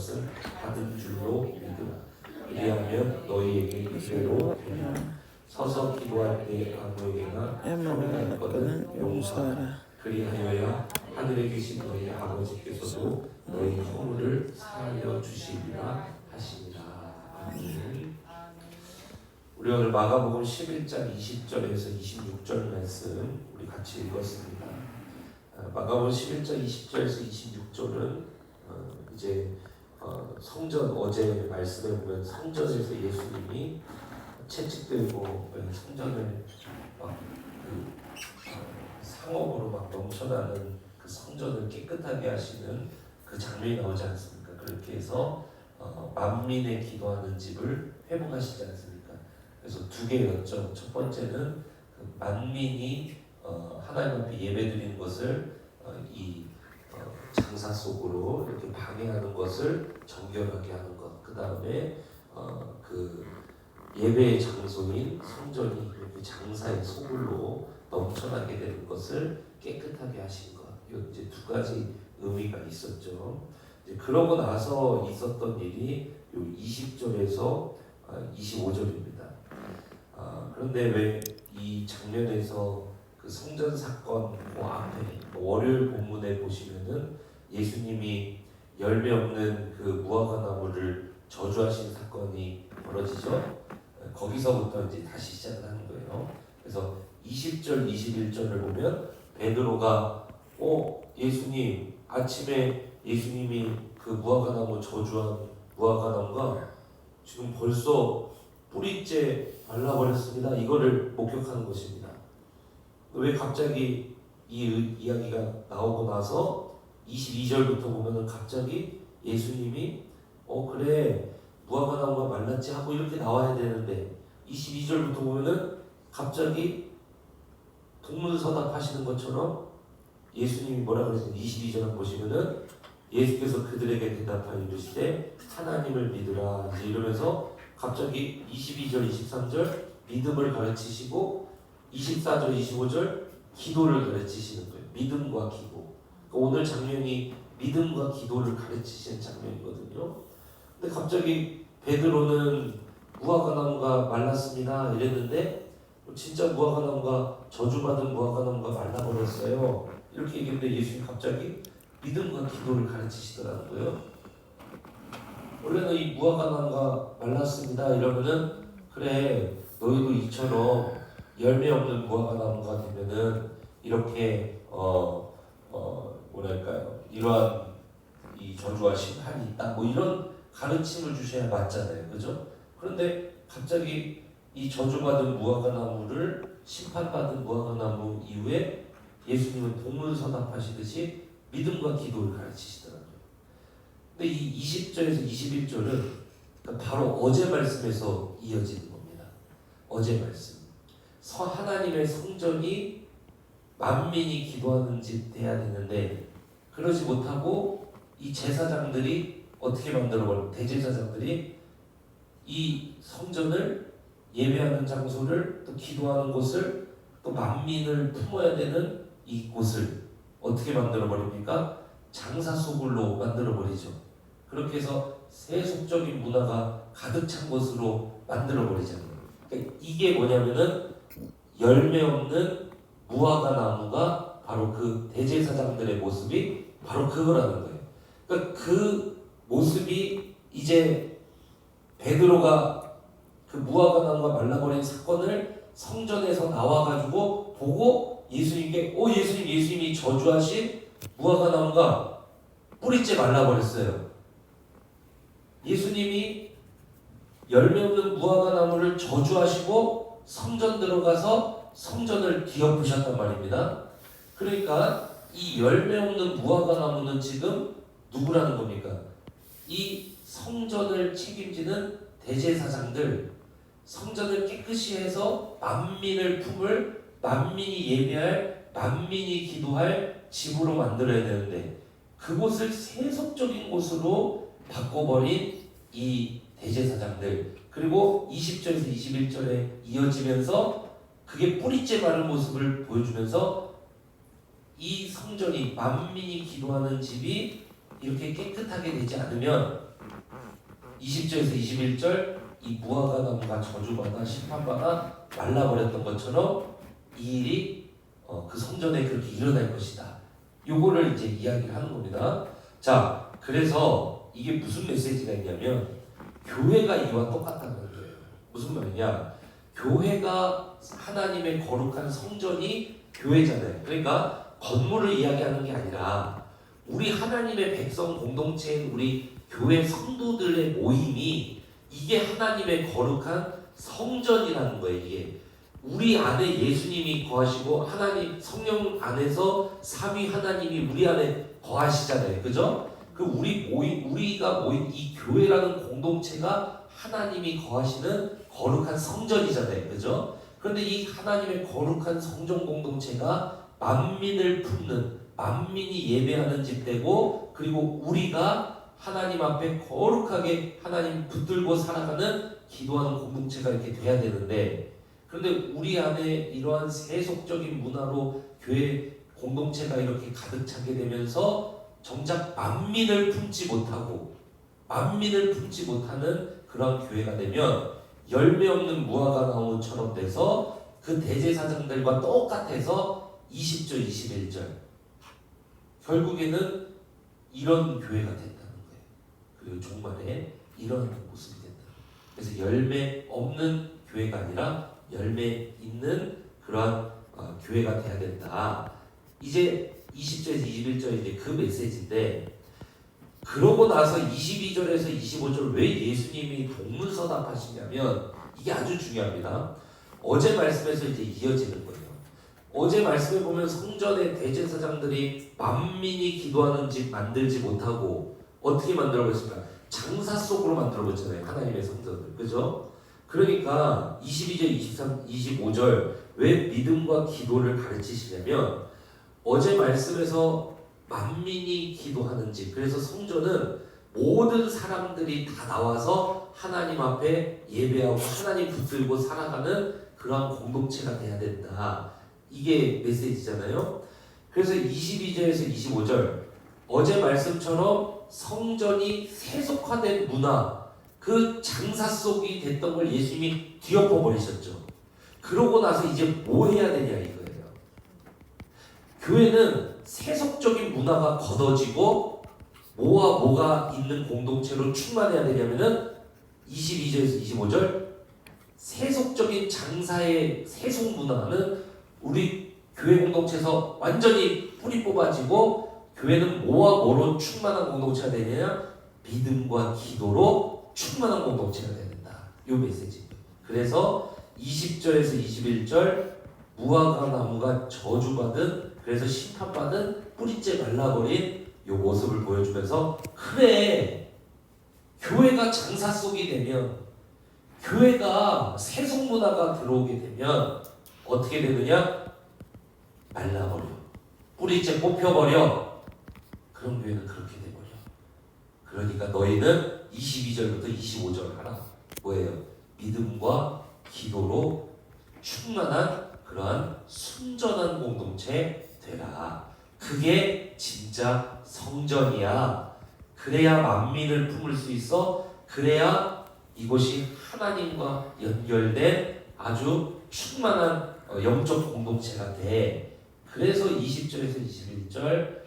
것을 받은 줄로 믿으라. 그리하면 너희에게 그대로 되리라. 서서 기도할 때 아무에게나 허물할 것은 용서하라. 그리하여야 하늘에 계신 너희 아버지께서도 너희 허물을 사하여 주시리라 하시니라. 아멘. 우리 오늘 마가복음 11장 20절에서 26절 말씀 우리 같이 읽었습니다. 마가복음 11장 20절에서 26절은 이제 성전 어제 말씀에 보면 성전에서 예수님이 채찍들고 성전을 막 상업으로 막 넘쳐나는 그 성전을 깨끗하게 하시는 그 장면이 나오지 않습니까? 그렇게 해서 만민의 기도하는 집을 회복하시지 않습니까? 그래서 두 개였죠. 첫 번째는 그 만민이 하나님 앞에 예배드리는 것을 이 장사 속으로 이렇게 방해하는 것을 정결하게 하는 것. 그 다음에 그 예배의 장소인 성전이 이렇게 장사의 소굴로 넘쳐나게 되는 것을 깨끗하게 하신 것. 이제 두 가지 의미가 있었죠. 이제 그러고 나서 있었던 일이 요 20절에서 25절입니다. 그런데 왜 이 장면에서 그 성전 사건 그 앞에 월요일 본문에 보시면은 예수님이 열매 없는 그 무화과 나무를 저주하신 사건이 벌어지죠. 거기서부터 이제 다시 시작을 하는 거예요. 그래서 20절, 21절을 보면 베드로가 예수님 아침에 예수님이 그 무화과 나무 저주한 무화과 나무가 지금 벌써 뿌리째 말라버렸습니다. 이거를 목격하는 것입니다. 왜 갑자기 이 이야기가 나오고 나서 22절부터 보면은 갑자기 예수님이 그래 무화과 나무가 말랐지 하고 이렇게 나와야 되는데 22절부터 보면은 갑자기 동문서답 하시는 것처럼 예수님이 뭐라 그랬어요? 22절 보시면은 예수께서 그들에게 대답하여 이르시되 하나님을 믿으라 이제 이러면서 갑자기 22절 23절 믿음을 가르치시고 24절 25절 기도를 가르치시는 거예요. 믿음과 기도. 그러니까 오늘 장면이 믿음과 기도를 가르치시는 장면이거든요. 근데 갑자기 베드로는 무화과 나무가 말랐습니다 이랬는데 진짜 무화과 나무가 저주받은 무화과 나무가 말라버렸어요. 이렇게 얘기했는데 예수님 갑자기 믿음과 기도를 가르치시더라는 거예요. 원래는 이 무화과 나무가 말랐습니다 이러면은 그래 너희도 이처럼 열매 없는 무화과 나무가 되면은 이렇게 뭐랄까요 이러한 이 저주하신 한이 있다 뭐 이런 가르침을 주셔야 맞잖아요, 그죠? 그런데 갑자기 이 저주받은 무화과 나무를 심판받은 무화과 나무 이후에 예수님은 동문서답하시듯이 믿음과 기도를 가르치시더라고요. 근데 이 20절에서 21절은 바로 어제 말씀에서 이어지는 겁니다. 어제 말씀. 하나님의 성전이 만민이 기도하는 집 돼야 되는데 그러지 못하고 이 제사장들이 어떻게 만들어버려? 대제사장들이 이 성전을 예배하는 장소를 또 기도하는 곳을 또 만민을 품어야 되는 이 곳을 어떻게 만들어버립니까? 장사 소굴로 만들어버리죠. 그렇게 해서 세속적인 문화가 가득 찬 곳으로 만들어버리잖아요. 그러니까 이게 뭐냐면은 열매 없는 무화과 나무가 바로 그 대제사장들의 모습이 바로 그거라는 거예요. 그러니까 그 모습이 이제 베드로가 그 무화과 나무가 말라버린 사건을 성전에서 나와가지고 보고 예수님께 예수님이 저주하신 무화과 나무가 뿌리째 말라버렸어요. 예수님이 열매 없는 무화과 나무를 저주하시고 성전 들어가서 성전을 뒤엎으셨단 말입니다. 그러니까 이 열매 없는 무화과 나무는 지금 누구라는 겁니까? 이 성전을 책임지는 대제사장들, 성전을 깨끗이 해서 만민을 품을, 만민이 예배할, 만민이 기도할 집으로 만들어야 되는데 그곳을 세속적인 곳으로 바꿔버린 이 대제사장들, 그리고 20절에서 21절에 이어지면서 그게 뿌리째 마른 모습을 보여주면서 이 성전이 만민이 기도하는 집이 이렇게 깨끗하게 되지 않으면 20절에서 21절 이 무화과 나무가 저주받아 심판받아 말라버렸던 것처럼 이 일이 그 성전에 그렇게 일어날 것이다. 요거를 이제 이야기를 하는 겁니다. 자, 그래서 이게 무슨 메시지가 있냐면 교회가 이와 똑같다는 거예요. 무슨 말이냐? 교회가 하나님의 거룩한 성전이 교회잖아요. 그러니까 건물을 이야기하는 게 아니라 우리 하나님의 백성 공동체인 우리 교회 성도들의 모임이 이게 하나님의 거룩한 성전이라는 거예요. 이게 우리 안에 예수님이 거하시고 하나님 성령 안에서 삼위 하나님이 우리 안에 거하시잖아요. 그죠? 그 우리가 모인 이 교회라는 공동체가 하나님이 거하시는 거룩한 성전이잖아요. 그죠? 그런데 이 하나님의 거룩한 성전 공동체가 만민을 품는 만민이 예배하는 집되고 그리고 우리가 하나님 앞에 거룩하게 하나님 붙들고 살아가는 기도하는 공동체가 이렇게 돼야 되는데 그런데 우리 안에 이러한 세속적인 문화로 교회 공동체가 이렇게 가득 차게 되면서 정작 만민을 품지 못하고 만민을 품지 못하는 그런 교회가 되면 열매 없는 무화과 나무처럼 돼서 그 대제사장들과 똑같아서 20절 21절 결국에는 이런 교회가 된다는 거예요. 그리고 종말에 이런 모습이 된다. 그래서 열매 없는 교회가 아니라 열매 있는 그러한 교회가 돼야 된다. 이제 20절에서 21절이 이제 그 메시지인데 그러고 나서 22절에서 25절 왜 예수님이 동문서답하시냐면 이게 아주 중요합니다. 어제 말씀에서 이제 이어지는 거예요. 어제 말씀에 보면 성전의 대제사장들이 만민이 기도하는 집 만들지 못하고 어떻게 만들어버렸습니까? 장사 속으로 만들어버렸잖아요. 하나님의 성전을. 그죠? 그러니까 22절, 23, 25절 왜 믿음과 기도를 가르치시냐면 어제 말씀에서 만민이 기도하는 집 그래서 성전은 모든 사람들이 다 나와서 하나님 앞에 예배하고 하나님 붙들고 살아가는 그러한 공동체가 돼야 된다. 이게 메시지잖아요. 그래서 22절에서 25절 어제 말씀처럼 성전이 세속화된 문화 그 장사 속이 됐던 걸 예수님이 뒤엎어 버리셨죠. 그러고 나서 이제 뭐 해야 되냐 이거예요. 교회는 세속적인 문화가 걷어지고 뭐와 뭐가 있는 공동체로 충만해야 되냐면은 22절에서 25절 세속적인 장사의 세속 문화는 우리 교회 공동체에서 완전히 뿌리 뽑아지고 교회는 뭐와 뭐로 충만한 공동체가 되느냐? 믿음과 기도로 충만한 공동체가 되야 된다. 이 메시지입니다. 그래서 20절에서 21절 무화과 나무가 저주받은 그래서 심판받은 뿌리째 말라버린 이 모습을 보여주면서 그래 교회가 장사 속이 되면 교회가 세속 문화가 들어오게 되면 어떻게 되느냐? 말라버려 뿌리째 뽑혀버려. 그런 교회는 그렇게 돼버려. 그러니까 너희는 22절부터 25절 하라. 뭐예요? 믿음과 기도로 충만한 그러한 순전한 공동체 되라. 그게 진짜 성전이야. 그래야 만민을 품을 수 있어. 그래야 이곳이 하나님과 연결된 아주 충만한 영적 공동체가 돼. 그래서 20절에서 21절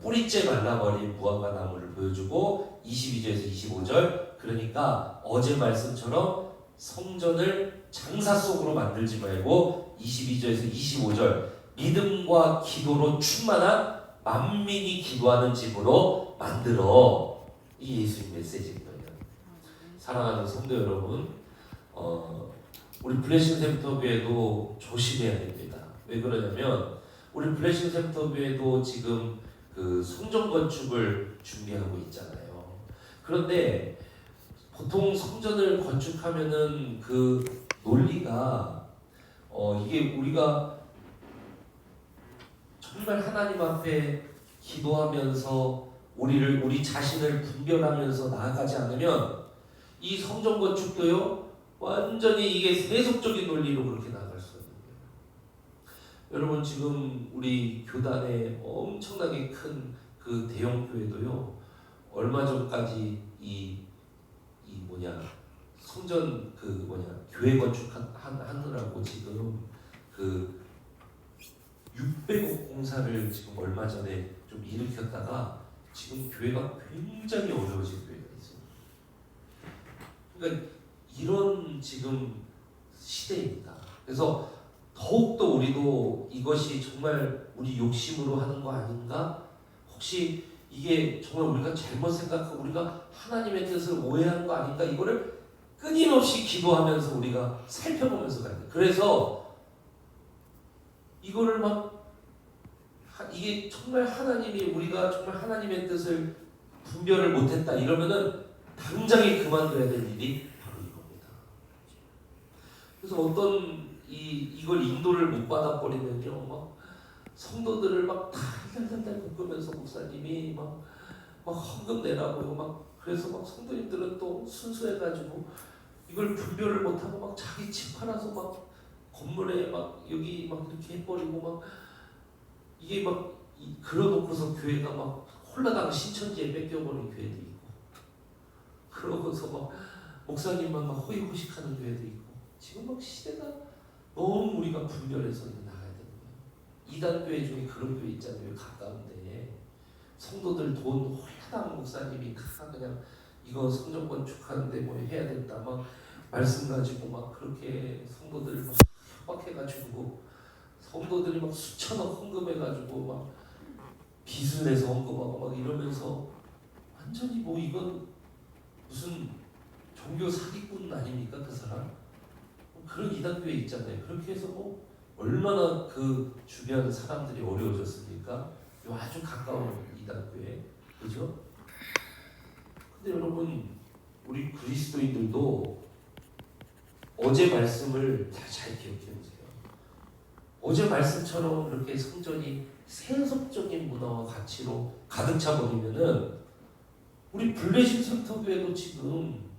뿌리째 말라버린 무화과 나무를 보여주고 22절에서 25절 그러니까 어제 말씀처럼 성전을 장사 속으로 만들지 말고 22절에서 25절 믿음과 기도로 충만한 만민이 기도하는 집으로 만들어. 이 예수님 메시지입니다. 사랑하는 성도 여러분, 우리 블레싱 센터 교회도 조심해야 됩니다. 왜 그러냐면 우리 블레싱 센터 교회도 지금 그 성전 건축을 준비하고 있잖아요. 그런데 보통 성전을 건축하면은 그 논리가 이게 우리가 정말 하나님 앞에 기도하면서 우리 자신을 분별하면서 나아가지 않으면 이 성전 건축도요 완전히 이게 세속적인 논리로 그렇게 나아갈 수 있는 거예요. 여러분 지금 우리 교단에 엄청나게 큰 그 대형 교회도요 얼마 전까지 이 성전 교회 건축하느라고 지금 그 600억 공사를 지금 얼마 전에 좀 일으켰다가 지금 교회가 굉장히 어려워진 교회가 있어요. 그러니까 이런 지금 시대입니다. 그래서 더욱더 우리도 이것이 정말 우리 욕심으로 하는 거 아닌가? 혹시 이게 정말 우리가 잘못 생각하고 우리가 하나님의 뜻을 오해한 거 아닌가? 이거를 끊임없이 기도하면서 우리가 살펴보면서 가야 돼요. 그래서 이거를 이게 정말 우리가 정말 하나님의 뜻을 분별을 못했다 이러면은 당장에 그만둬야 될 일이 바로 이겁니다. 그래서 어떤 이걸 인도를 못 받아버리면요, 성도들을 달달달 볶으면서 목사님이 헌금 내라고요. 그래서 성도님들은 또 순수해가지고 이걸 분별을 못하고 자기 집 팔아서 건물에 여기 이렇게 해버리고 이게 그러놓고서 교회가 홀라당 신천지에 뺏겨버린 교회도 있고, 그러고서 목사님만 호의호식하는 교회도 있고, 지금 시대가 너무 우리가 분별해서 나가야 되는 거예요. 이단 교회 중에 그런 교회 있잖아요. 가까운데 성도들 돈 홀라당 목사님이 그냥 이거 성전 건축하는데 해야 된다 말씀 가지고 그렇게 성도들 협박해가지고 성도들이 수천억 헌금해가지고 빚을 내서 헌금하고 이러면서 완전히 이건 무슨 종교 사기꾼 아닙니까 그 사람? 그런 이단교회 있잖아요. 그렇게 해서 얼마나 그 주변 사람들이 어려워졌습니까? 아주 가까운 이단교회, 그죠? 근데 여러분, 우리 그리스도인들도 어제 말씀을 잘 기억해 보세요. 어제 말씀처럼 그렇게 성전이 세속적인 문화와 가치로 가득 차버리면은 우리 블레싱 센터교회도 지금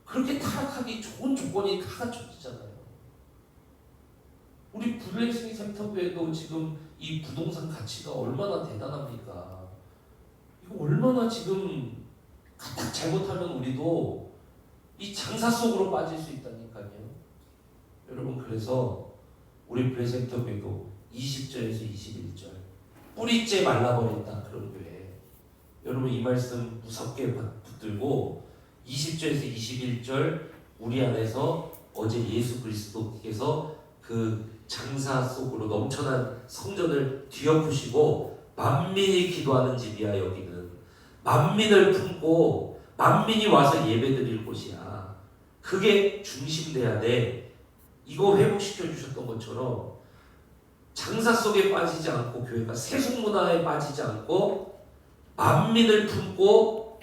그렇게 타락하기 좋은 조건이 다 갖춰지잖아요. 우리 블레싱 센터교회도 지금 이 부동산 가치가 얼마나 대단합니까? 이거 얼마나 지금 가딱 잘못하면 우리도 이 장사 속으로 빠질 수 있다니까요. 여러분, 그래서 우리 블레싱 센터교회도 20절에서 21절 뿌리째 말라버린다 그런 교회. 여러분, 이 말씀 무섭게 붙들고 20절에서 21절 우리 안에서 어제 예수 그리스도께서 그 장사 속으로 넘쳐난 성전을 뒤엎으시고 만민이 기도하는 집이야. 여기는 만민을 품고 만민이 와서 예배드릴 곳이야. 그게 중심돼야 돼. 이거 회복시켜 주셨던 것처럼 장사 속에 빠지지 않고 교회가 세속 문화에 빠지지 않고 만민을 품고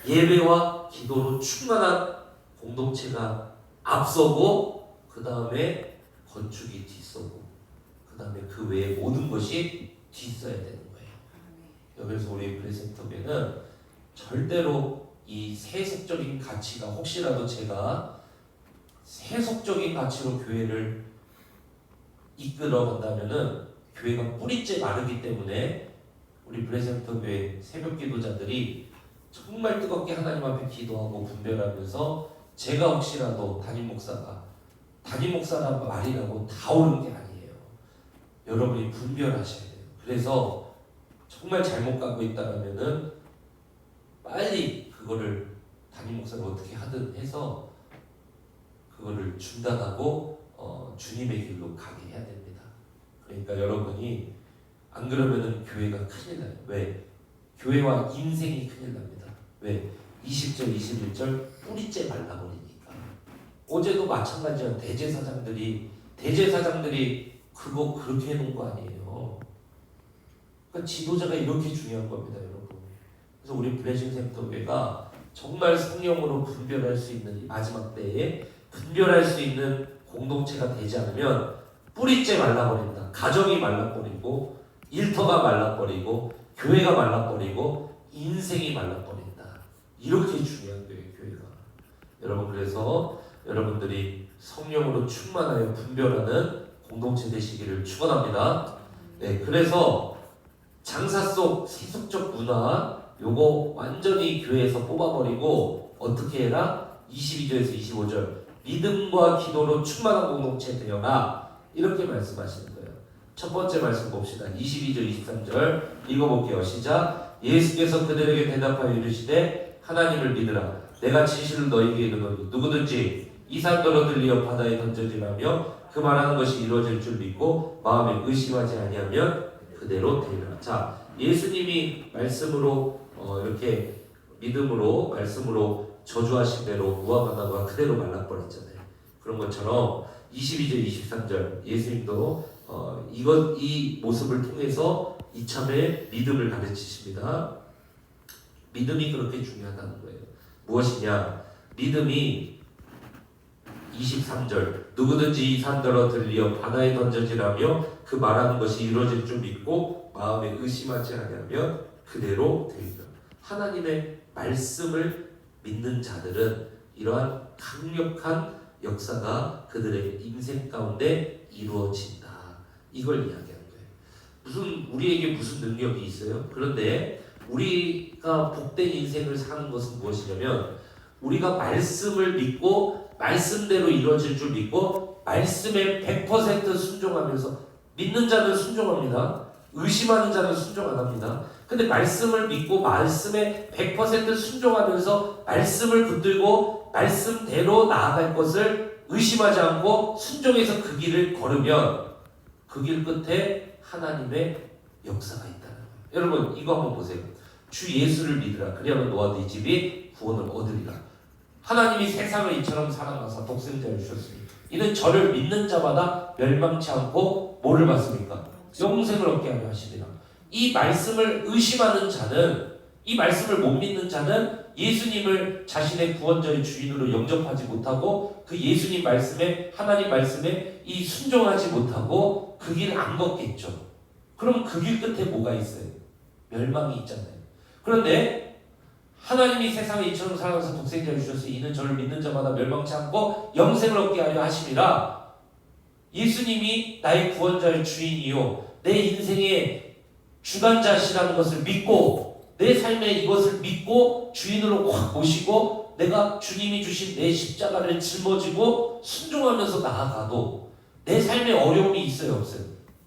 예배와 기도로 충만한 공동체가 앞서고 그 다음에 건축이 뒤서고 그 다음에 그 외의 모든 것이 뒤서야 되는 거예요. 그래서 우리 블레센터교회는 절대로 이 세속적인 가치가, 혹시라도 제가 세속적인 가치로 교회를 이끌어 간다면은 교회가 뿌리째 마르기 때문에 우리 블레센터교회 새벽 기도자들이 정말 뜨겁게 하나님 앞에 기도하고 분별하면서 제가 혹시라도 담임 목사란 말이라고 다 옳은 게 아니에요. 여러분이 분별하셔야 돼요. 그래서 정말 잘못 가고 있다면은 빨리 그거를 담임 목사가 어떻게 하든 해서 그거를 중단하고 주님의 길로 가게 해야 됩니다. 그러니까 여러분이 안 그러면은 교회가 큰일 나요. 왜? 교회와 인생이 큰일 납니다. 왜? 20절, 21절 뿌리째 말라버리니까. 어제도 마찬가지야. 대제사장들이 그거 그렇게 해놓은 거 아니에요. 그러니까 지도자가 이렇게 중요한 겁니다, 여러분. 그래서 우리 블레싱 센터교회가 정말 성령으로 분별할 수 있는 이 마지막 때에 분별할 수 있는 공동체가 되지 않으면 뿌리째 말라버린다. 가정이 말라버리고 일터가 말라버리고 교회가 말라버리고 인생이 말라버린다. 이렇게 중요한 거예요, 교회가. 여러분, 그래서 여러분들이 성령으로 충만하여 분별하는 공동체 되시기를 축원합니다. 네, 그래서 장사 속 세속적 문화 요거 완전히 교회에서 뽑아버리고 어떻게 해라? 22절에서 25절 믿음과 기도로 충만한 공동체 되어라 이렇게 말씀하시는 거예요. 첫 번째 말씀 봅시다. 22절 23절 읽어볼게요. 시작. 예수께서 그들에게 대답하여 이르시되 하나님을 믿으라. 내가 진실로 너희에게 이르노니 누구든지 이 산더러 들리어 바다에 던져지라며 그 말하는 것이 이루어질 줄 믿고 마음에 의심하지 아니하면 그대로 되리라. 자, 예수님이 말씀으로 이렇게 믿음으로 말씀으로 저주하신 대로 무화과나무가 그대로 말라버렸잖아요. 그런 것처럼 22절 23절 예수님도 이 모습을 통해서 이참에 믿음을 가르치십니다. 믿음이 그렇게 중요하다는 거예요. 무엇이냐? 믿음이 23절 누구든지 이 산더러 들리어 바다에 던져지라며 그 말하는 것이 이루어질 줄 믿고 마음에 의심하지 않으면 그대로 되리라. 하나님의 말씀을 믿는 자들은 이러한 강력한 역사가 그들의 인생 가운데 이루어진다. 이걸 이야기하는 거예요. 우리에게 무슨 능력이 있어요? 그런데 우리가 복된 인생을 사는 것은 무엇이냐면 우리가 말씀을 믿고 말씀대로 이루어질 줄 믿고 말씀에 100% 순종하면서 믿는 자는 순종합니다. 의심하는 자는 순종 안 합니다. 근데 말씀을 믿고 말씀에 100% 순종하면서 말씀을 붙들고 말씀대로 나아갈 것을 의심하지 않고 순종해서 그 길을 걸으면 그 길 끝에 하나님의 역사가 있다는 거예요. 여러분 이거 한번 보세요. 주 예수를 믿으라. 그리하면 너와 네 집이 구원을 얻으리라. 하나님이 세상을 이처럼 사랑하사 독생자를 주셨으니 이는 저를 믿는 자마다 멸망치 않고 뭐를 받습니까? 영생을 얻게 하려 하시리라. 이 말씀을 의심하는 자는, 이 말씀을 못 믿는 자는 예수님을 자신의 구원자의 주인으로 영접하지 못하고 그 예수님 말씀에, 하나님 말씀에 이 순종하지 못하고 그 길 안 걷겠죠. 그럼 그 길 끝에 뭐가 있어요? 멸망이 있잖아요. 그런데 하나님이 세상에 이처럼 사랑하사 독생자를 주셨으니 이는 저를 믿는 자마다 멸망치 않고 영생을 얻게 하려 하심이라. 예수님이 나의 구원자의 주인이요 내 인생의 주관자시라는 것을 믿고 내 삶에 이것을 믿고 주인으로 확 모시고 내가 주님이 주신 내 십자가를 짊어지고 순종하면서 나아가도 내 삶에 어려움이 있어요 없어요?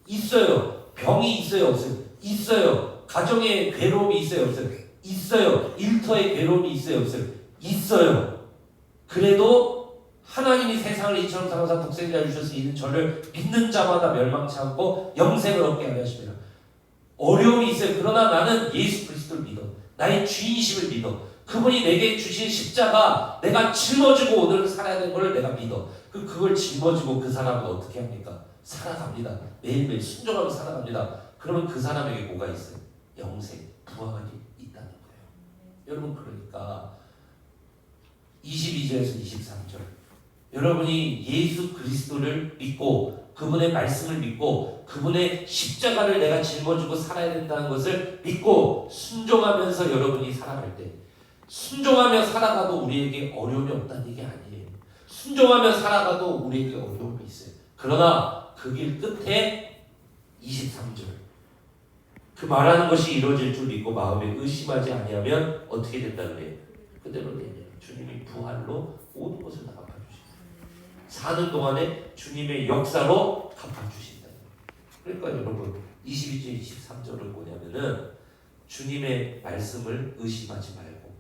있어요. 병이 있어요 없어요? 있어요. 가정에 괴로움이 있어요 없어요? 있어요. 일터에 괴로움이 있어요 없어요? 있어요. 그래도 하나님이 세상을 이처럼 사랑하사 독생자를 주셨으니 이는 저를 믿는 자마다 멸망치 않고 영생을 얻게 하려 하십니다. 어려움이 있어요. 그러나 나는 예수 그리스도를 믿어. 나의 주인이심을 믿어. 그분이 내게 주신 십자가 내가 짊어지고 오늘 살아야 되는 걸 내가 믿어. 그걸 짊어지고 그 사람은 어떻게 합니까? 살아갑니다. 매일매일 순종하며 살아갑니다. 그러면 그 사람에게 뭐가 있어요? 영생, 부활이 있다는 거예요. 여러분 그러니까 22절에서 23절 여러분이 예수 그리스도를 믿고 그분의 말씀을 믿고 그분의 십자가를 내가 짊어지고 살아야 된다는 것을 믿고 순종하면서 여러분이 살아갈 때 순종하며 살아가도 우리에게 어려움이 없다는 얘기 아니에요. 순종하며 살아가도 우리에게 어려움이 있어요. 그러나 그 길 끝에 23절 그 말하는 것이 이루어질 줄 믿고 마음에 의심하지 아니하면 어떻게 된다 그래요? 그대로 되냐. 주님이 부활로 모든 것을 다 갚아주신다. 사는 동안에 주님의 역사로 갚아주신다. 그러니까 여러분 22절 23절은 뭐냐면은 주님의 말씀을 의심하지 말고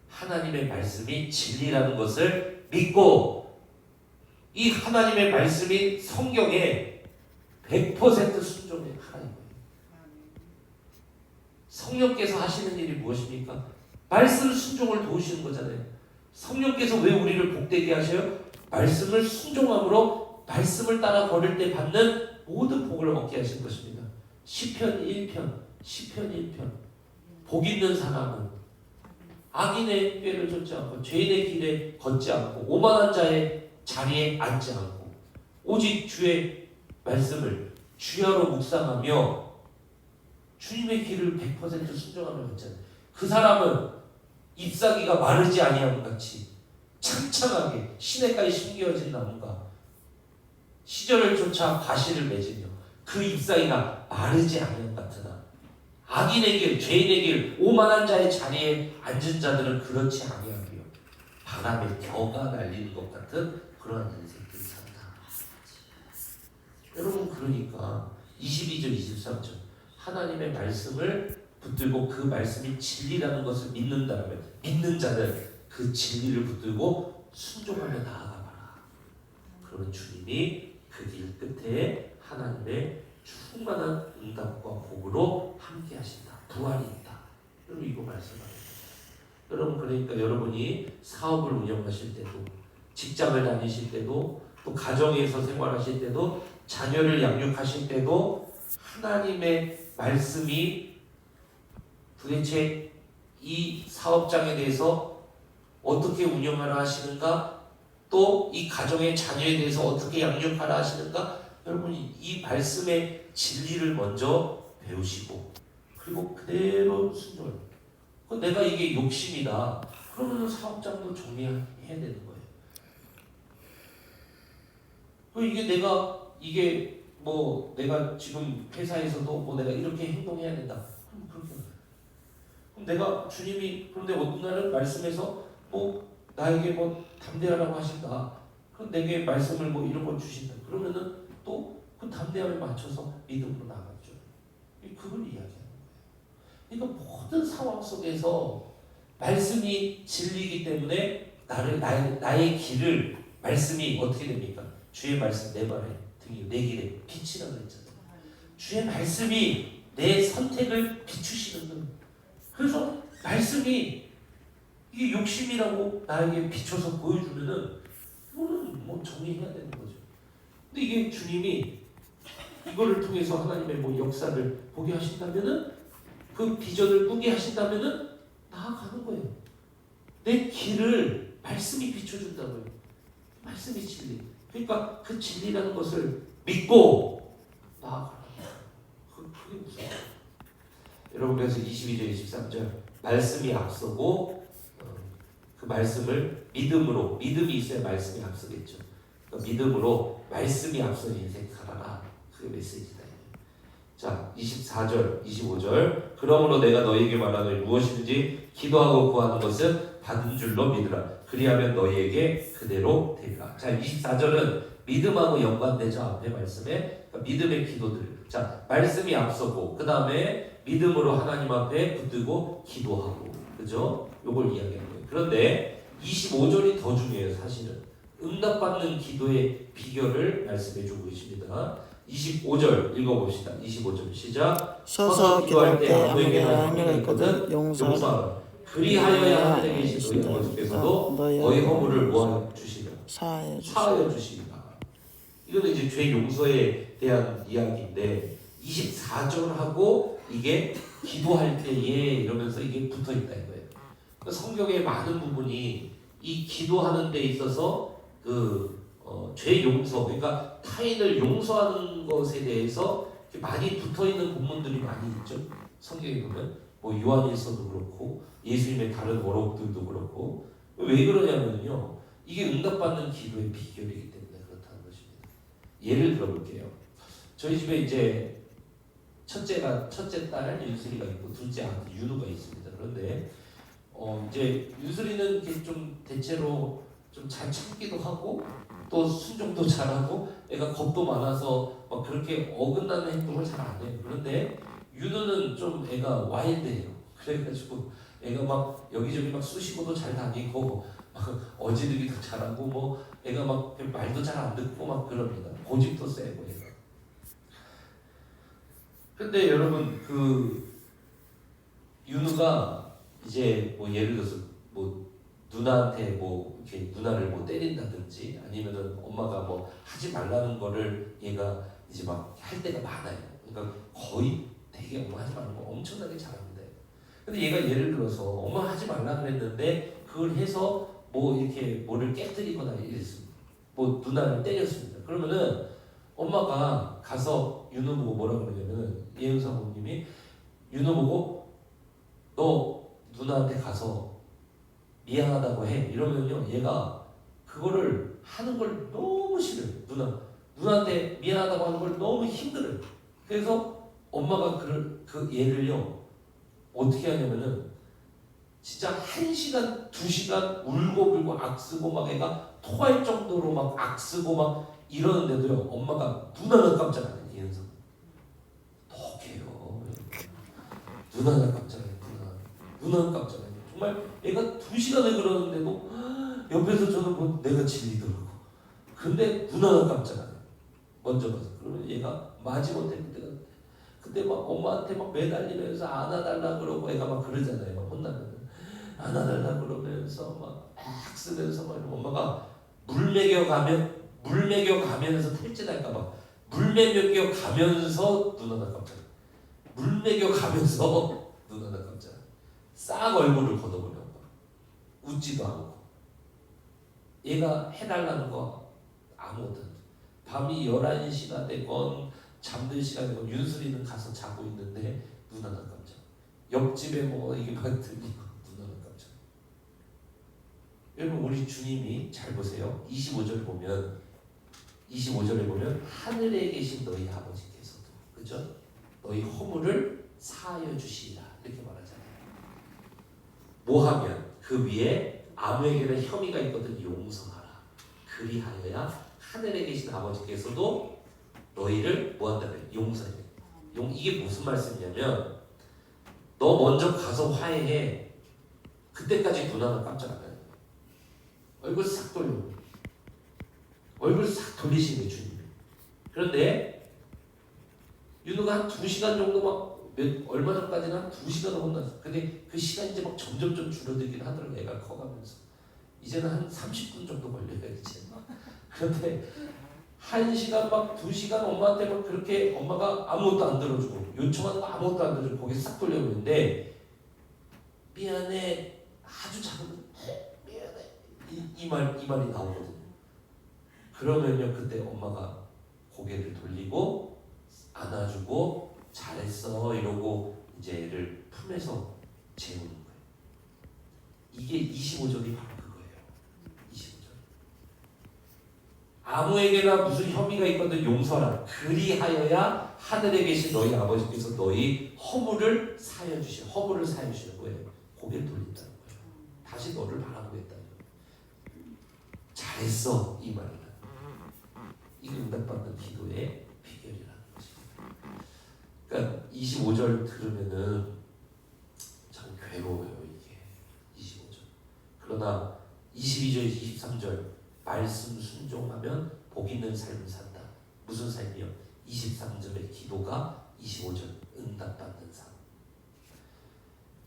하나님의 말씀이 진리라는 것을 믿고 이 하나님의 말씀이 성경에 100% 순종해 하라는 거예요. 성령께서 하시는 일이 무엇입니까? 말씀 순종을 도우시는 거잖아요. 성령께서 왜 우리를 복되게 하셔요? 말씀을 순종함으로 말씀을 따라 걸을 때 받는 모든 복을 얻게 하신 것입니다. 시편 1편 복 있는 사람은 악인의 꾀를 쫓지 않고 죄인의 길에 걷지 않고 오만한 자의 자리에 앉지 않고 오직 주의 말씀을 주야로 묵상하며 주님의 길을 100% 순종하며 걷잖아요. 그 사람은 잎사귀가 마르지 아니함 같이 창창하게 시냇가에 심겨진 나무가 시절을 쫓아 가시를 맺으며 그 잎사귀가 마르지 아니함 같으나 악인의 길, 죄인의 길, 오만한 자의 자리에 앉은 자들은 그렇지 아니하며 바람에 겨가 날리는 것 같은 그러한 인생들이 산다. 여러분 그러니까 22절 23절 하나님의 말씀을 붙들고 그 말씀이 진리라는 것을 믿는다면 믿는 자는 그 진리를 붙들고 순종하며 나아가봐라. 그러면 주님이 그 길 끝에 하나님의 충만한 응답과 복으로 함께 하신다. 부활이 있다. 여러분 이거 말씀합니다. 여러분 그러니까 여러분이 사업을 운영하실 때도 직장을 다니실 때도 또 가정에서 생활하실 때도 자녀를 양육하실 때도 하나님의 말씀이 도대체 이 사업장에 대해서 어떻게 운영하라 하시는가 또 이 가정의 자녀에 대해서 어떻게 양육하라 하시는가 여러분이 이 말씀의 진리를 먼저 배우시고 그리고 그대로 순종을 내가 이게 욕심이다 그러면 사업장도 정리해야 되는 거예요. 이게 뭐 내가 지금 회사에서도 뭐 내가 이렇게 행동해야 된다 그럼 그렇게 그럼 내가 주님이 그런데 어떤 날은 말씀에서 뭐 나에게 뭐 담대하라고 하신다 그럼 내게 말씀을 뭐 이런 걸 주신다 그러면은 또 그 담대함에 맞춰서 믿음으로 나가죠. 그걸 이야기하는 거예요. 그러니까 모든 상황 속에서 말씀이 진리이기 때문에 나의 길을 말씀이 어떻게 됩니까? 주의 말씀 내 발에 등이 내 길에 빛이라고 했잖아요. 주의 말씀이 내 선택을 비추시는 거예요. 그래서 말씀이 이게 욕심이라고 나에게 비춰서 보여주면은 이거는 뭐 정리해야 되는 거죠. 근데 이게 주님이 이거를 통해서 하나님의 뭐 역사를 보게 하신다면은 그 비전을 꾸게 하신다면은 나아가는 거예요. 내 길을 말씀이 비춰준다고요. 말씀이 진리. 그러니까 그 진리라는 것을 믿고 나아가는 거예요. 그게 무슨 말이에요? 여러분 그래서 22절 23절 말씀이 앞서고 그 말씀을 믿음으로 믿음이 있어야 말씀이 앞서겠죠. 그러니까 믿음으로 말씀이 앞서 인생 살아라. 그게 메시지다. 자 24절 25절 그러므로 내가 너희에게 말하노니 무엇이든지 기도하고 구하는 것은 받은 줄로 믿으라. 그리하면 너희에게 그대로 되리라. 자 24절은 믿음하고 연관되죠. 앞에 말씀에 그러니까 믿음의 기도들. 자 말씀이 앞서고 그 다음에 믿음으로 하나님 앞에 붙들고 기도하고 그죠? 요걸 이야기하는 거예요. 그런데 25절이 더 중요해요. 사실은 응답받는 기도의 비결을 말씀해 주고 계십니다. 25절 읽어봅시다. 25절 시작. 서서 기도할 때 아무에게 한해가 있거든 용서하라. 그리하여야 하늘에 계신 너희 아버지께서도 너희 허물을 모아 주시며 사하여 주시리라. 이거는 이제 죄 용서에 대한 이야기인데 24절하고 이게 기도할 때에 이러면서 이게 붙어 있다 이거예요. 그러니까 성경의 많은 부분이 이 기도하는 데 있어서 죄 용서, 그러니까 타인을 용서하는 것에 대해서 많이 붙어 있는 본문들이 많이 있죠. 성경에 보면 뭐 요한일서도 그렇고 예수님의 다른 어록들도 그렇고 왜 그러냐면요. 이게 응답받는 기도의 비결이기 때문에 그렇다는 것입니다. 예를 들어볼게요. 저희 집에 이제 첫째 딸 윤슬이가 있고 둘째 아들 윤우가 있습니다. 그런데 이제 윤슬이는 이렇게 좀 대체로 좀 잘 참기도 하고 또 순종도 잘하고 애가 겁도 많아서 막 그렇게 어긋나는 행동을 잘 안 해요. 그런데 윤우는 좀 애가 와일드해요. 그래가지고 애가 막 여기저기 막 쑤시고도 잘 다니고 막 어지르기도 잘하고 뭐 애가 막 말도 잘 안 듣고 막 그럽니다. 고집도 세고 애가. 근데 여러분 윤우가 이제 뭐 예를 들어서 뭐 누나한테 뭐 이렇게 누나를 뭐 때린다든지 아니면은 엄마가 뭐 하지 말라는 거를 얘가 이제 막 할 때가 많아요. 그러니까 거의 되게 엄마 하지 말라는 거 엄청나게 잘합니다. 근데 얘가 예를 들어서 엄마 하지 말라 그랬는데 그걸 해서 뭐 이렇게 뭐를 깨뜨리거나 이랬습니다. 뭐 누나를 때렸습니다. 그러면은 엄마가 가서 윤우 보고 뭐라 그러냐면은 예은 사모님이 윤우 보고 너 누나한테 가서 미안하다고 해 이러면요 얘가 그거를 하는 걸 너무 싫어요. 누나한테 미안하다고 하는 걸 너무 힘들어요. 그래서 엄마가 그 얘를요 어떻게 하냐면은 진짜 1시간, 2시간 울고불고 악쓰고 막 애가 토할 정도로 막 악쓰고 막 이러는데도요 엄마가 눈 하나 깜짝 안 해요. 이현성 독해요. 눈 하나 깜짝 안 해요. 눈 하나 깜짝 안 해요. 정말 애가 2시간을 그러는데도 옆에서 저는 뭐 내가 질리더라고. 근데 눈 하나 깜짝 안 해요. 먼저 가서 그러면 얘가 마지못해 그때 막 엄마한테 막 매달리면서 안아달라 그러고 애가 막 그러잖아요. 막 혼나면 안아달라 그러면서 막 쓰면서 막 엄마가 물 먹여 가면서 탈진할까봐 물 먹여 가면서 눈 하나 깜짝 물 먹여 가면서 눈 하나 깜짝 싹 얼굴을 걷어버려. 웃지도 않고 얘가 해달라는 거 아무것도 안 돼. 밤이 11시가 되건 잠들 시간에 윤슬이는 가서 자고 있는데 눈 하나 깜짝. 옆집에 뭐 이게 막 들리고 눈 하나 깜짝. 여러분 우리 주님이 잘 보세요. 25절에 보면 하늘에 계신 너희 아버지께서도 그죠? 너희 허물을 사하여 주시리라 이렇게 말하잖아요. 뭐하면 그 위에 아무에게나 혐의가 있거든 용서하라. 그리하여야 하늘에 계신 아버지께서도 너희를 뭐한다고요? 용서해. 이게 무슨 말씀이냐면 너 먼저 가서 화해해. 그때까지 눈 하나 깜짝 안 해요. 얼굴 싹 돌려. 얼굴 싹 돌리시는 주님. 그런데 윤우가 한 2시간 정도 막 얼마 전까지는 한 2시간을 혼났어. 근데 그 시간이 이제 막 점점 줄어들긴 하더라고. 애가 커가면서. 이제는 한 30분 정도 걸려요. 이제. 그런데 1시간 막 2시간 엄마한테 막 그렇게 엄마가 아무것도 안 들어주고 요청하는 거 아무것도 안 들어주고 고개 싹 돌려보는데 미안해 아주 작은 미안해 이 말이 나오거든요. 그러면요 그때 엄마가 고개를 돌리고 안아주고 잘했어 이러고 이제 애를 품에서 재우는 거예요. 이게 25절이 바로 그거예요. 25절. 아무에게나 무슨 혐의가 있거든 용서하라. 그리하여야 하늘에 계신 너희 아버지께서 너희 허물을 사하여 주시오. 허물을 사하여 주시는 거예요. 고개를 돌린다는 거예요. 다시 너를 바라보겠다는 거예요. 잘했어 이 말이야. 이게 응답받는 기도의 비결이라는 거지. 그러니까 25절 들으면은 참 괴로워요 이게 25절. 그러나 22절, 23절 말씀 순종하면 복 있는 삶을 산다. 무슨 삶이요? 23절의 기도가 25절 응답받는 삶.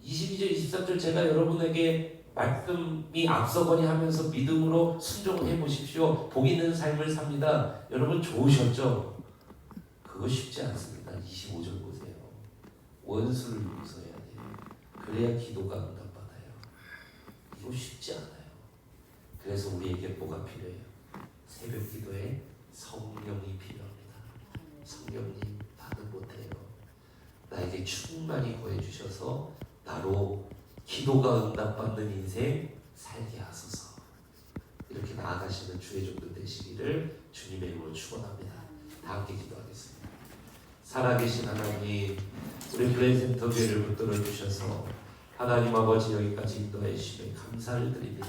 22절, 23절 제가 여러분에게 말씀이 앞서거니 하면서 믿음으로 순종을 해보십시오. 복 있는 삶을 삽니다. 여러분 좋으셨죠? 그거 쉽지 않습니다. 25절 보세요. 원수를 용서해야 돼요. 그래야 기도가 응답받아요. 이거 쉽지 않아요. 그래서 우리에게 뭐가 필요해요? 새벽 기도에 성령이 필요합니다. 성령님 나는 못해요. 나에게 충만히 거해주셔서 나로 기도가 응답받는 인생 살게 하소서. 이렇게 나아가시는 주의 종들 되시기를 주님의 이름으로 축원합니다. 다 함께 기도하겠습니다. 살아계신 하나님, 우리 브레센터 교회를 붙들어 주셔서 하나님 아버지 여기까지 인도해 주시면 감사를 드립니다.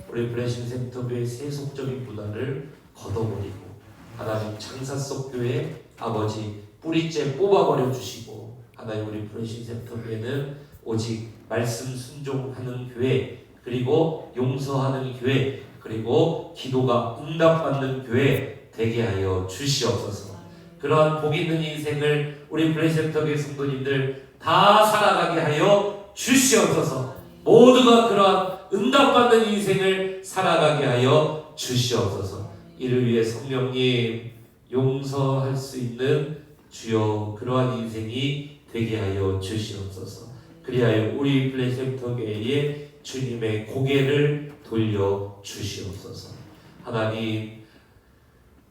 우리 브레신 센터교회의 세속적인 문화를 걷어버리고 하나님 장사 속 교회 아버지 뿌리째 뽑아버려 주시고 하나님 우리 브레신 센터교회는 오직 말씀 순종하는 교회 그리고 용서하는 교회 그리고 기도가 응답받는 교회 되게 하여 주시옵소서. 그러한 복 있는 인생을 우리 브레센터교회 성도님들 다 살아가게 하여 주시옵소서. 모두가 그러한 응답받는 인생을 살아가게 하여 주시옵소서. 이를 위해 성령님 용서할 수 있는 주여 그러한 인생이 되게 하여 주시옵소서. 그리하여 우리 브레센터교회에 주님의 고개를 돌려 주시옵소서. 하나님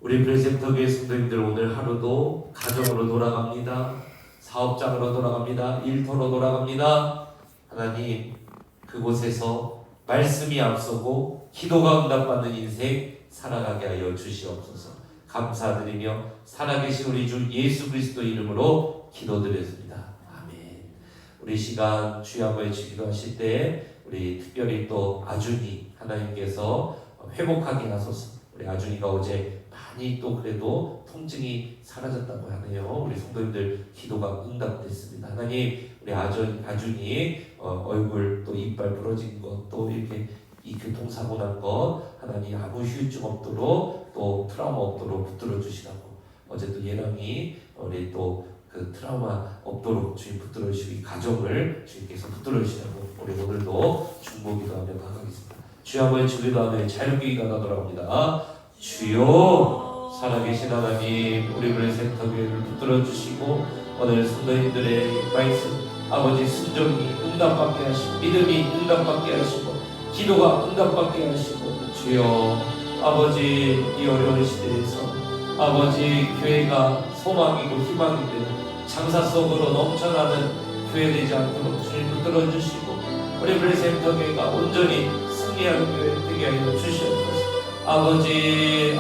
우리 브레센터교회 성도님들 오늘 하루도 가정으로 돌아갑니다. 사업장으로 돌아갑니다. 일터로 돌아갑니다. 하나님 그곳에서 말씀이 앞서고 기도가 응답받는 인생 살아가게 하여 주시옵소서. 감사드리며 살아계신 우리 주 예수 그리스도 이름으로 기도드렸습니다. 아멘. 우리 시간 주여 한번 외치기도 하실 때 우리 특별히 또 아준이 하나님께서 회복하게 하소서. 우리 아준이가 어제 많이 또 그래도 통증이 사라졌다고 하네요. 우리 성도님들 기도가 응답됐습니다. 하나님 우리 아준이 얼굴 또 이빨 부러진 것 또 이렇게 이 교통사고 난 것 하나님 아무 후유증 없도록 또 트라우마 없도록 붙들어 주시라고. 어제 또 예랑이 우리 또 그 트라우마 없도록 주님 붙들어 주시고 이 가정을 주님께서 붙들어 주시라고 우리 오늘도 중보기도하며 나가겠습니다. 주여 한번 주기도하며 자유롭게 기도가 돌아옵니다. 주여 살아계신 하나님 우리 블레센터교회를 붙들어 주시고 오늘 성도님들의 말씀 아버지 순종이 응답받게 하시고 믿음이 응답받게 하시고 기도가 응답받게 하시고 주여 아버지 이 어려운 시대에서 아버지 교회가 소망이고 희망이 되는 장사 속으로 넘쳐나는 교회 되지 않도록 주님 붙들어 주시고 우리 블레센터교회가 온전히 승리하는 교회 되게 하여 주시옵소서. 아버지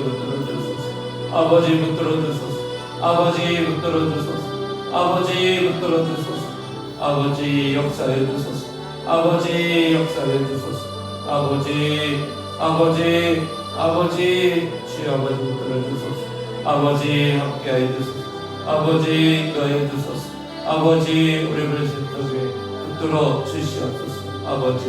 붙들어 주소서. 아버지 붙들어 주소서. 아버지 붙들어 주소서. 아버지 붙들어 주소서. 아버지 역사해 주소서. 아버지 역사해 주소서. 아버지 주여 아버지 붙들어 주소서. 아버지 함께해 주소서. 아버지 인도해 주소서. 아버지 우리 블레센터교회 붙들어 주시옵소서. 아버지